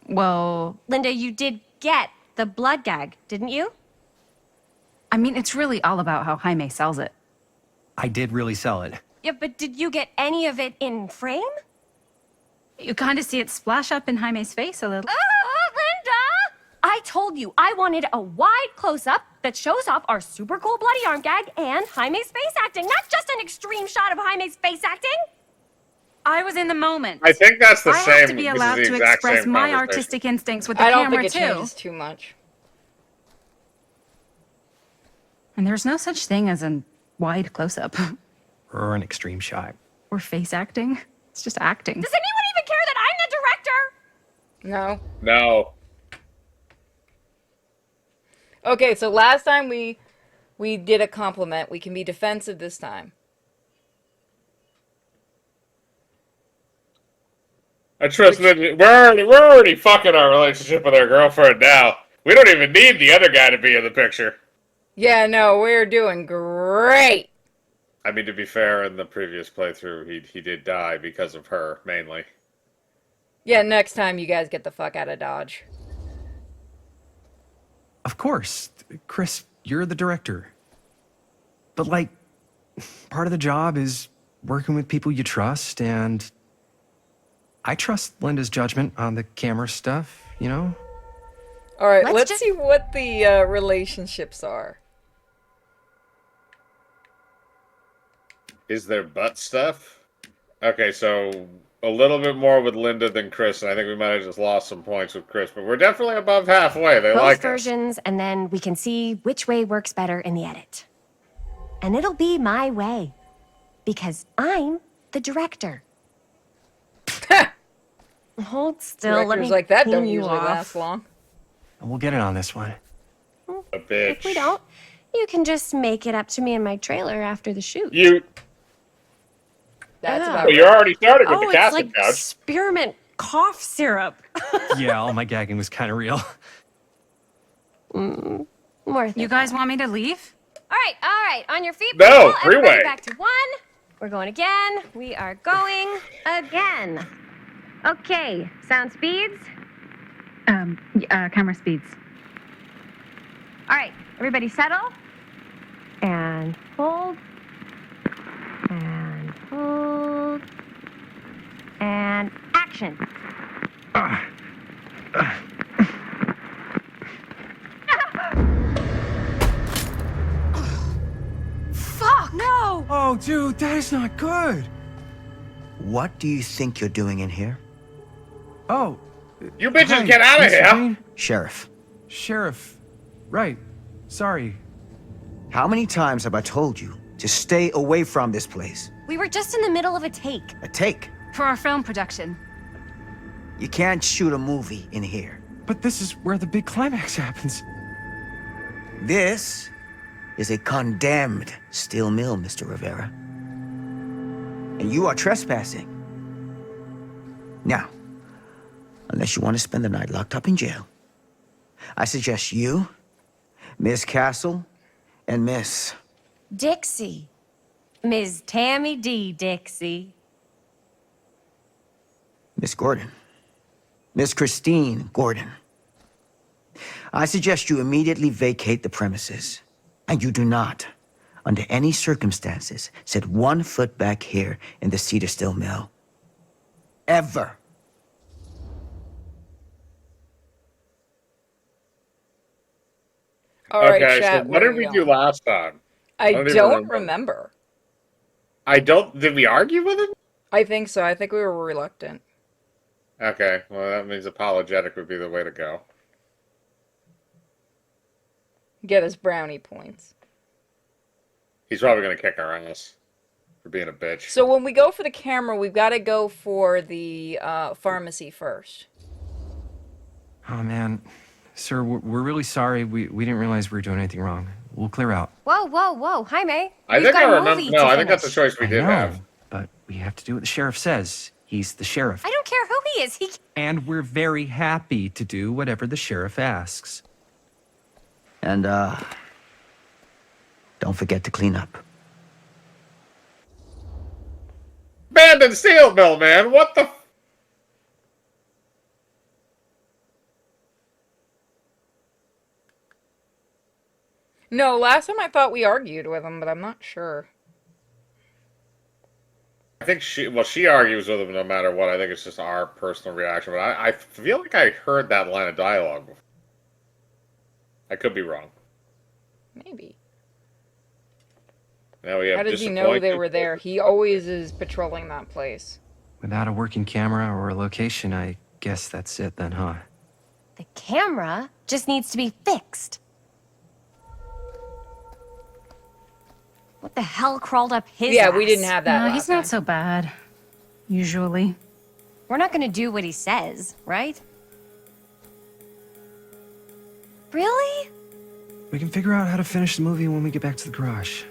Speaker 5: Well,
Speaker 11: Linda, you did get the blood gag, didn't you?
Speaker 5: I mean, it's really all about how Jaime sells it.
Speaker 10: I did really sell it.
Speaker 11: Yeah, but did you get any of it in frame?
Speaker 5: You kind of see it splash up in Jaime's face a little.
Speaker 11: Linda! I told you I wanted a wide close-up that shows off our super cool bloody arm gag and Jaime's face acting, not just an extreme shot of Jaime's face acting.
Speaker 5: I was in the moment.
Speaker 1: I think that's the
Speaker 5: I
Speaker 1: same.
Speaker 5: have to be
Speaker 1: this is
Speaker 5: allowed
Speaker 1: the
Speaker 5: to
Speaker 1: exact
Speaker 5: express
Speaker 1: same
Speaker 5: my
Speaker 1: conversation.
Speaker 5: artistic instincts with the
Speaker 2: I don't
Speaker 5: camera
Speaker 2: think it
Speaker 5: too.
Speaker 2: changes too much.
Speaker 5: And there's no such thing as a wide close-up
Speaker 10: Or an extreme shot.
Speaker 5: or face acting. It's just acting.
Speaker 11: Does anyone even care that I'm the director?
Speaker 2: No.
Speaker 1: No.
Speaker 2: Okay, so last time we did a compliment. We can be defensive this time.
Speaker 1: I trust that we're already fucking our relationship with our girlfriend now. We don't even need the other guy to be in the picture.
Speaker 2: Yeah, no, we're doing great.
Speaker 1: I mean, to be fair, in the previous playthrough, he did die because of her, mainly.
Speaker 2: Yeah, next time you guys get the fuck out of Dodge.
Speaker 10: Of course. Chris, you're the director. But, like, part of the job is working with people you trust, and I trust Linda's judgment on the camera stuff, you know?
Speaker 2: All right,
Speaker 11: Let's
Speaker 2: let's
Speaker 11: just-
Speaker 2: see what the relationships are.
Speaker 1: Is there butt stuff? Okay, so a little bit more with Linda than Chris, and I think we might have just lost some points with Chris, but we're definitely above halfway. They
Speaker 11: Both
Speaker 1: like us.
Speaker 11: versions, and then we can see which way works better in the edit. And it'll be my way. Because I'm the director. Hold still, let
Speaker 2: Directors
Speaker 11: me
Speaker 2: like that
Speaker 11: ping
Speaker 2: don't
Speaker 11: you
Speaker 2: usually
Speaker 11: off.
Speaker 2: last long.
Speaker 10: We'll get it on this one.
Speaker 1: A bitch.
Speaker 11: If we don't, you can just make it up to me in my trailer after the shoot.
Speaker 1: You.
Speaker 2: That's
Speaker 11: Yeah.
Speaker 2: about
Speaker 1: Well, you're already starting with
Speaker 11: Oh,
Speaker 1: the
Speaker 11: it's
Speaker 1: casket
Speaker 11: like
Speaker 1: couch.
Speaker 11: spearmint cough syrup.
Speaker 10: Yeah, all my gagging was kind of real.
Speaker 11: Worth
Speaker 5: You
Speaker 11: it,
Speaker 5: guys
Speaker 11: though.
Speaker 5: want me to leave?
Speaker 11: All right. On your feet.
Speaker 1: No,
Speaker 11: people.
Speaker 1: freeway.
Speaker 11: Everybody back to 1. We're going again. We are going again. Okay, sound speeds.
Speaker 5: Camera speeds.
Speaker 11: All right, everybody settle. And hold. And hold. And action. Fuck, no!
Speaker 10: Oh, dude, that is not good.
Speaker 12: What do you think you're doing in here?
Speaker 10: Oh.
Speaker 1: You bitches
Speaker 10: hi,
Speaker 1: get out of
Speaker 10: Mr.
Speaker 1: here.
Speaker 10: Green.
Speaker 12: Sheriff,
Speaker 10: Sheriff. Right. Sorry.
Speaker 12: how many times have I told you to stay away from this place?
Speaker 11: We were just in the middle of a take.
Speaker 12: A take.
Speaker 5: For our film production.
Speaker 12: You can't shoot a movie in here.
Speaker 10: But this is where the big climax happens.
Speaker 12: This is a condemned steel mill, Mr. Rivera. And you are trespassing. Now, unless you want to spend the night locked up in jail, I suggest you, Miss Castle, and Miss...
Speaker 11: Dixie. Ms. Tammy D. Dixie.
Speaker 12: Miss Gordon. Miss Christine Gordon. I suggest you immediately vacate the premises, and you do not under any circumstances, set 1 foot back here in the Cedar Still Mill. Ever.
Speaker 2: All right,
Speaker 1: Okay, so
Speaker 2: chat.
Speaker 1: what
Speaker 2: where
Speaker 1: did we
Speaker 2: are you
Speaker 1: do
Speaker 2: going?
Speaker 1: last time?
Speaker 2: I
Speaker 1: don't even
Speaker 2: don't remember.
Speaker 1: Did we argue with him?
Speaker 2: I think so. I think we were reluctant.
Speaker 1: Okay, well, that means apologetic would be the way to go.
Speaker 2: Get us brownie points.
Speaker 1: He's probably going to kick our ass for being a bitch.
Speaker 2: So when we go for the camera, we've got to go for the pharmacy first.
Speaker 10: Oh, man. Sir, we're really sorry. We didn't realize we were doing anything wrong. We'll clear out.
Speaker 11: Whoa, whoa, whoa. Jaime.
Speaker 1: I think I remember. No, I think that's a choice we did have.
Speaker 10: But we have to do what the sheriff says. He's the sheriff.
Speaker 11: I don't care who he is.
Speaker 10: And we're very happy to do whatever the sheriff asks.
Speaker 12: And, don't forget to clean up.
Speaker 1: Abandoned steel mill, man. What the?
Speaker 2: No, last time I thought we argued with him, but I'm not sure.
Speaker 1: I think she argues with him no matter what. I think it's just our personal reaction. But I feel like I heard that line of dialogue before. I could be wrong.
Speaker 2: Maybe.
Speaker 1: Now we have
Speaker 2: How does he know they were there? He always is patrolling that place.
Speaker 10: Without a working camera or a location, I guess that's it then, huh?
Speaker 11: The camera just needs to be fixed. What the hell crawled up his ass?
Speaker 2: we didn't have that.
Speaker 5: No, he's not so bad. Usually.
Speaker 11: We're not gonna do what he says, right? Really?
Speaker 10: We can figure out how to finish the movie when we get back to the garage.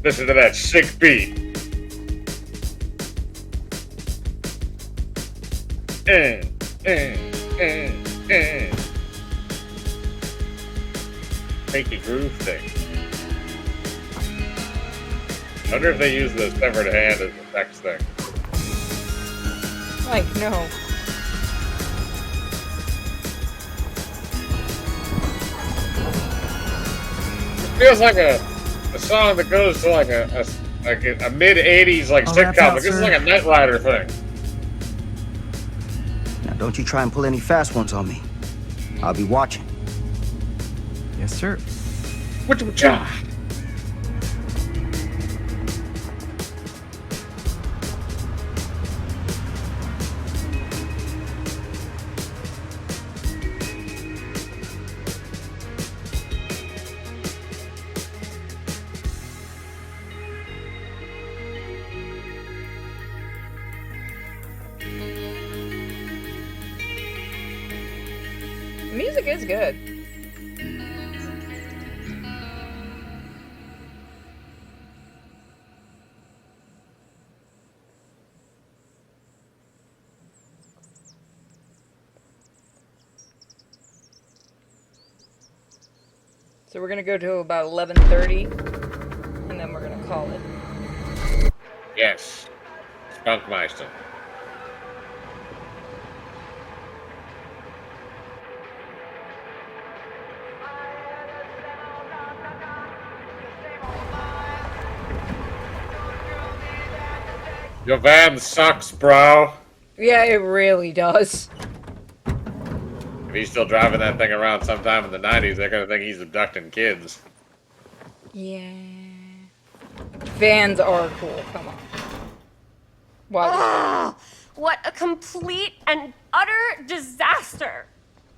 Speaker 1: Listen to that sick beat. Make your groove thing. I wonder if they use the severed hand as the next thing.
Speaker 2: Like, no.
Speaker 1: It feels like a song that goes to like a mid '80s like sitcom. Like, this is like a Knight Rider thing.
Speaker 12: Now, don't you try and pull any fast ones on me. I'll be watching.
Speaker 10: Yes, sir.
Speaker 1: Whatcha?
Speaker 2: The music is good. So we're gonna go to about 11:30, and then we're gonna call it.
Speaker 1: Yes. Spunkmeister. Your van sucks, bro.
Speaker 2: Yeah, it really does.
Speaker 1: If he's still driving that thing around sometime in the 90s, they're gonna think he's abducting kids.
Speaker 2: Yeah. Vans are cool. Come on. Wow.
Speaker 11: What a complete and utter disaster.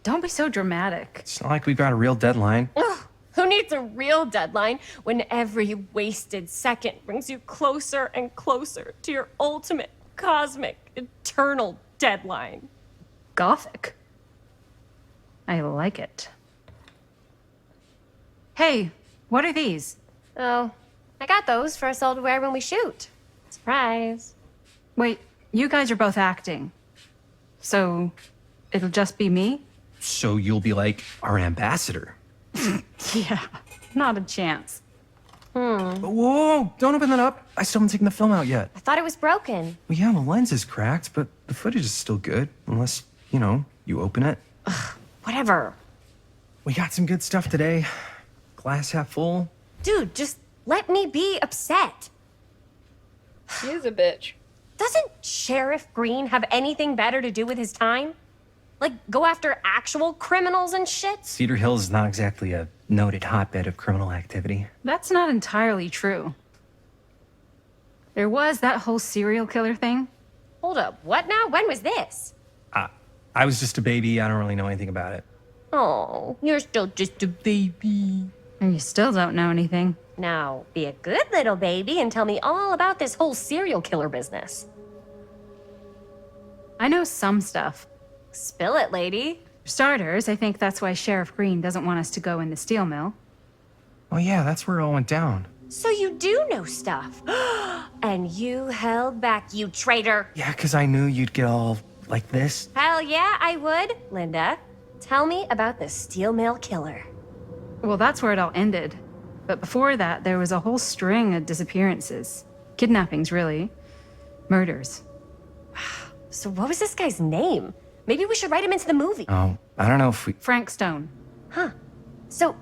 Speaker 5: Don't be so dramatic.
Speaker 10: It's not like we've got a real deadline.
Speaker 11: Ugh, who needs a real deadline when every wasted second brings you closer and closer to your ultimate, cosmic, eternal deadline?
Speaker 5: Gothic. I like it. Hey, what are these?
Speaker 11: Oh, I got those for us all to wear when we shoot. Surprise.
Speaker 5: Wait, you guys are both acting. So, it'll just be me?
Speaker 10: So you'll be like our ambassador.
Speaker 5: Yeah, not a chance.
Speaker 10: Whoa, don't open that up. I still haven't taken the film out yet.
Speaker 11: I thought it was broken.
Speaker 10: Well, yeah, the lens is cracked, but the footage is still good. Unless You know, you open it.
Speaker 11: Whatever.
Speaker 10: We got some good stuff today. Glass half full.
Speaker 11: Dude, just let me be upset.
Speaker 2: He's a bitch.
Speaker 11: Doesn't Sheriff Green have anything better to do with his time? Like, go after actual criminals and shit?
Speaker 10: Cedar Hills is not exactly a noted hotbed of criminal activity.
Speaker 5: That's not entirely true. There was that whole serial killer thing.
Speaker 11: Hold up, what now? When was this?
Speaker 10: I was just a baby. I don't really know anything about it.
Speaker 11: Oh, you're still just a baby.
Speaker 5: And you still don't know anything.
Speaker 11: Now, be a good little baby and tell me all about this whole serial killer business.
Speaker 5: I know some stuff.
Speaker 11: Spill it, lady.
Speaker 5: For starters, I think that's why Sheriff Green doesn't want us to go in the steel mill.
Speaker 10: Oh yeah, that's where it all went down.
Speaker 11: So you do know stuff. And you held back, you traitor.
Speaker 10: Yeah, because I knew you'd get all like this.
Speaker 11: Hell yeah, I would. Linda, tell me about the steel mill killer.
Speaker 5: Well, that's where it all ended. But before that, there was a whole string of disappearances. Kidnappings, really. Murders.
Speaker 11: So what was this guy's name? Maybe we should write him into the movie.
Speaker 10: Oh, I don't know if we...
Speaker 5: Frank Stone.
Speaker 11: Huh. So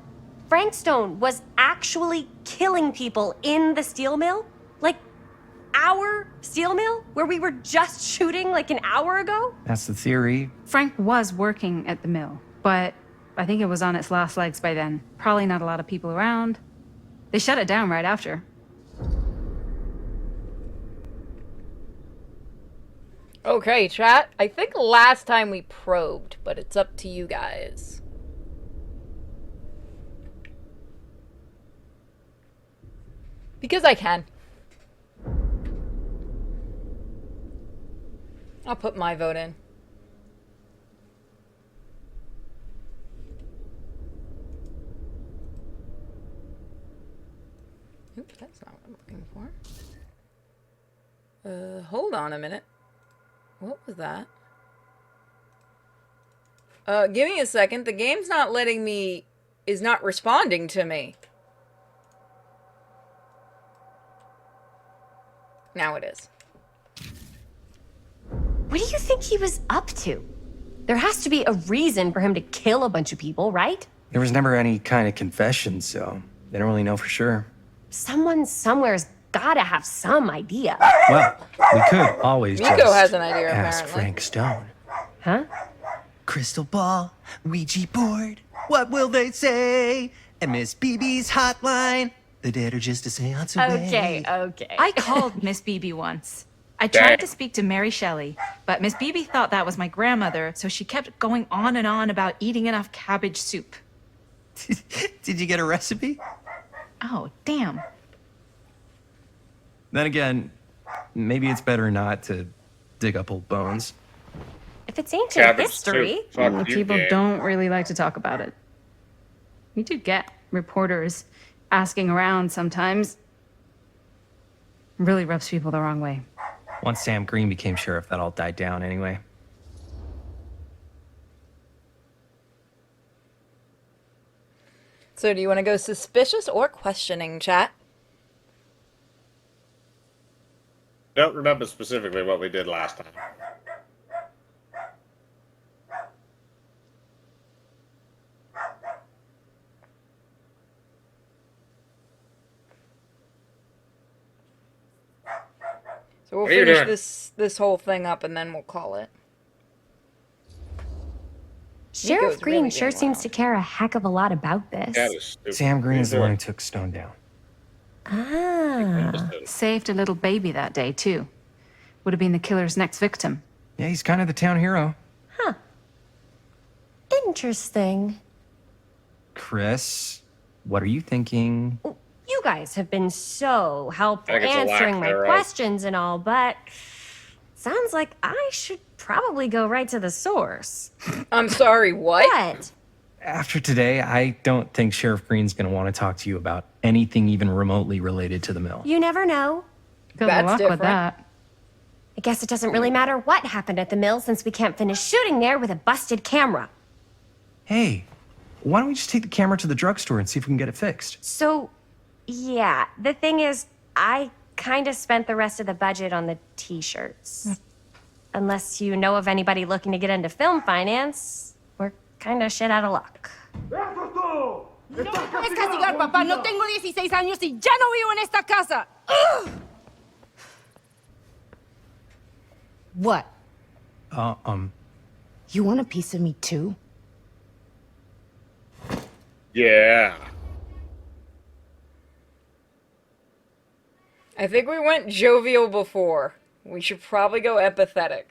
Speaker 11: Frank Stone was actually killing people in the steel mill? Like, our steel mill? Where we were just shooting like an hour ago?
Speaker 10: That's the theory.
Speaker 5: Frank was working at the mill, but I think it was on its last legs by then. Probably not a lot of people around. They shut it down right after.
Speaker 2: Okay, chat. I think last time we probed, but it's up to you guys. Because I can. I'll put my vote in. Oops, that's not what I'm looking for. Hold on a minute. What was that? Give me a second. The game's not letting me... is not responding to me. Now it is.
Speaker 11: What do you think he was up to? There has to be a reason for him to kill a bunch of people, right?
Speaker 10: There was never any kind of confession, so they don't really know for sure.
Speaker 11: Someone somewhere's gotta have some idea.
Speaker 10: Well, we could always
Speaker 2: Miko
Speaker 10: just
Speaker 2: has an idea,
Speaker 10: ask
Speaker 2: apparently.
Speaker 10: Frank Stone.
Speaker 11: Huh?
Speaker 13: Crystal ball, Ouija board, what will they say? And Miss BB's hotline, the dead are just a seance away.
Speaker 11: Okay.
Speaker 5: I called Miss Beebe once. I tried to speak to Mary Shelley, but Miss Beebe thought that was my grandmother, so she kept going on and on about eating enough cabbage soup.
Speaker 13: Did you get a recipe?
Speaker 5: Oh, damn.
Speaker 10: Then again, maybe it's better not to dig up old bones.
Speaker 11: If it's ancient
Speaker 1: Cabbage
Speaker 11: history,
Speaker 1: soup. Fuck you,
Speaker 5: People
Speaker 1: game.
Speaker 5: don't really like to talk about it. We do get reporters asking around sometimes. Really rubs people the wrong way.
Speaker 10: Once Sam Green became sheriff, that all died down anyway.
Speaker 2: So do you want to go suspicious or questioning, chat?
Speaker 1: Don't remember specifically what we did last time.
Speaker 2: So we'll
Speaker 1: What are you
Speaker 2: finish
Speaker 1: doing?
Speaker 2: this whole thing up and then we'll call it.
Speaker 11: Sheriff
Speaker 2: Nico's
Speaker 11: Green
Speaker 2: really
Speaker 11: sure
Speaker 2: being
Speaker 11: seems
Speaker 2: loud.
Speaker 11: to care a heck of a lot about this.
Speaker 1: That is stupid.
Speaker 10: Sam Green is the
Speaker 1: Either-
Speaker 10: one who took Stone down.
Speaker 11: Ah.
Speaker 5: Saved a little baby that day, too. Would have been the killer's next victim.
Speaker 10: Yeah, he's kind of the town hero.
Speaker 11: Interesting.
Speaker 10: Chris, what are you thinking?
Speaker 11: You guys have been so helpful
Speaker 1: I think it's a lack
Speaker 11: answering my
Speaker 1: thereof.
Speaker 11: questions and all, but sounds like I should probably go right to the source.
Speaker 2: I'm sorry, what?
Speaker 11: What?
Speaker 10: After today, I don't think Sheriff Green's going to want to talk to you about anything even remotely related to the mill.
Speaker 11: You never know.
Speaker 5: Good
Speaker 2: That's
Speaker 5: luck
Speaker 2: different.
Speaker 5: with that.
Speaker 11: I guess it doesn't really matter what happened at the mill since we can't finish shooting there with a busted camera.
Speaker 10: Hey, why don't we just take the camera to the drugstore and see if we can get it fixed?
Speaker 11: So, yeah, the thing is, I kind of spent the rest of the budget on the t-shirts. unless you know of anybody looking to get into film finance, we're kind of shit out of luck.
Speaker 14: No me puedes castigar, papá. No tengo 16 años y ya no vivo en esta casa. Ugh! What? You want a piece of me too?
Speaker 1: Yeah.
Speaker 2: I think we went jovial before. We should probably go empathetic.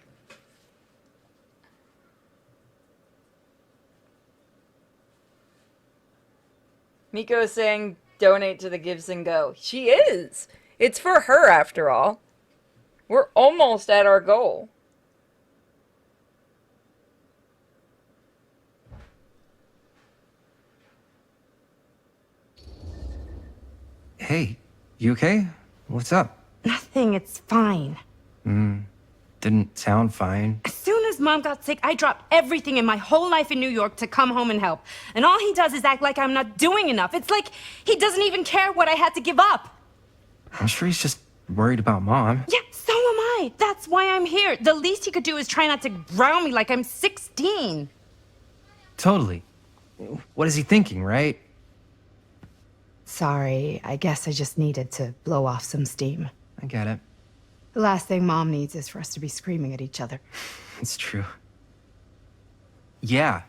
Speaker 2: Miko is saying donate to the Gives and Go. She is! It's for her, after all. We're almost at our goal.
Speaker 10: Hey, you okay? What's up?
Speaker 14: Nothing, it's fine.
Speaker 10: Didn't sound fine.
Speaker 14: As soon as Mom got sick, I dropped everything in my whole life in New York to come home and help. And all he does is act like I'm not doing enough. It's like he doesn't even care what I had to give up.
Speaker 10: I'm sure he's just worried about Mom.
Speaker 14: Yeah, so am I. That's why I'm here. The least he could do is try not to ground me like I'm 16.
Speaker 10: Totally. What is he thinking, right?
Speaker 14: Sorry, I guess I just needed to blow off some steam.
Speaker 10: I get it.
Speaker 14: The last thing Mom needs is for us to be screaming at each other.
Speaker 10: It's true. Yeah,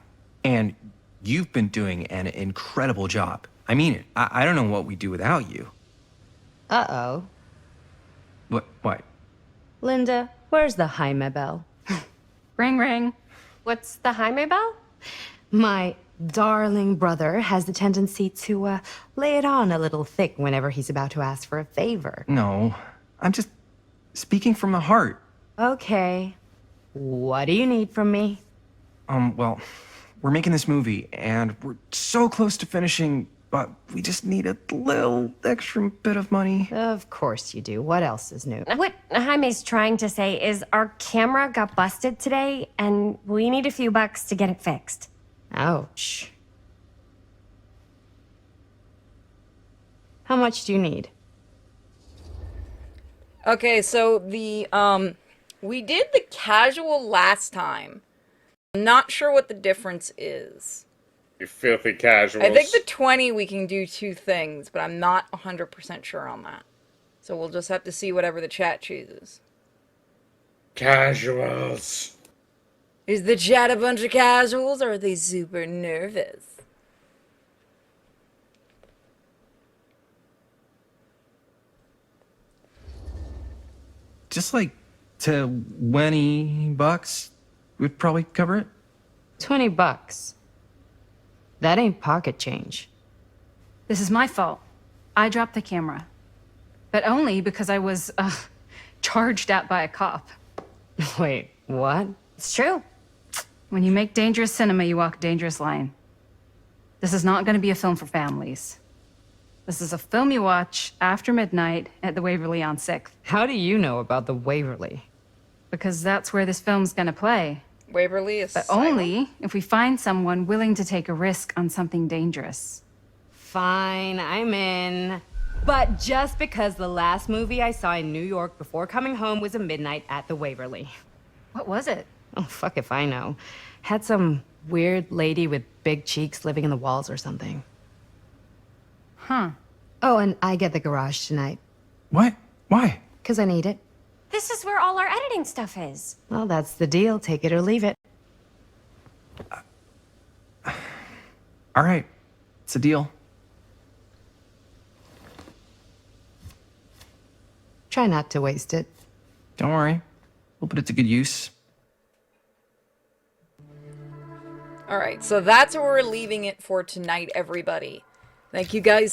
Speaker 10: and you've been doing an incredible job. I mean it. I don't know what we'd do without you.
Speaker 14: Uh-oh.
Speaker 10: What?
Speaker 14: Linda, where's the Jaime bell?
Speaker 5: Ring, ring.
Speaker 11: What's the Jaime bell?
Speaker 14: My darling brother has the tendency to lay it on a little thick whenever he's about to ask for a favor.
Speaker 10: No, I'm just speaking from the heart.
Speaker 14: Okay. What do you need from me?
Speaker 10: Well, we're making this movie, and we're so close to finishing, but we just need a little extra bit of money.
Speaker 14: Of course you do. What else is new?
Speaker 11: What Jaime's trying to say is our camera got busted today, and we need a few bucks to get it fixed.
Speaker 14: Ouch. How much do you need?
Speaker 2: Okay, so the, we did the casual last time. I'm not sure what the difference is.
Speaker 1: You filthy casuals.
Speaker 2: I think the 20 we can do 2 things, but I'm not 100% sure on that. So we'll just have to see whatever the chat chooses.
Speaker 1: Casuals.
Speaker 2: Is the chat a bunch of casuals, or are they super nervous?
Speaker 10: Just like $20 would probably cover it.
Speaker 14: $20. That ain't pocket change.
Speaker 5: This is my fault. I dropped the camera. But only because I was, charged at by a cop.
Speaker 14: Wait, what?
Speaker 11: It's true.
Speaker 5: When you make dangerous cinema, you walk a dangerous line. This is not going to be a film for families. This is a film you watch after midnight at the Waverly on 6th.
Speaker 14: How do you know about the Waverly?
Speaker 5: Because that's where this film's going to play.
Speaker 2: Waverly is
Speaker 5: But
Speaker 2: silent.
Speaker 5: only if we find someone willing to take a risk on something dangerous.
Speaker 14: Fine, I'm in. But just because the last movie I saw in New York before coming home was a midnight at the Waverly.
Speaker 5: What was it?
Speaker 14: Oh, fuck if I know. Had some weird lady with big cheeks living in the walls or something.
Speaker 5: Huh.
Speaker 14: Oh, and I get the garage tonight.
Speaker 10: What? Why?
Speaker 14: Because I need it.
Speaker 11: This is where all our editing stuff is.
Speaker 14: Well, that's the deal. Take it or leave it.
Speaker 10: All right. It's a deal.
Speaker 14: Try not to waste it.
Speaker 10: Don't worry. We'll put it to good use.
Speaker 2: Alright, so that's where we're leaving it for tonight, everybody. Thank you guys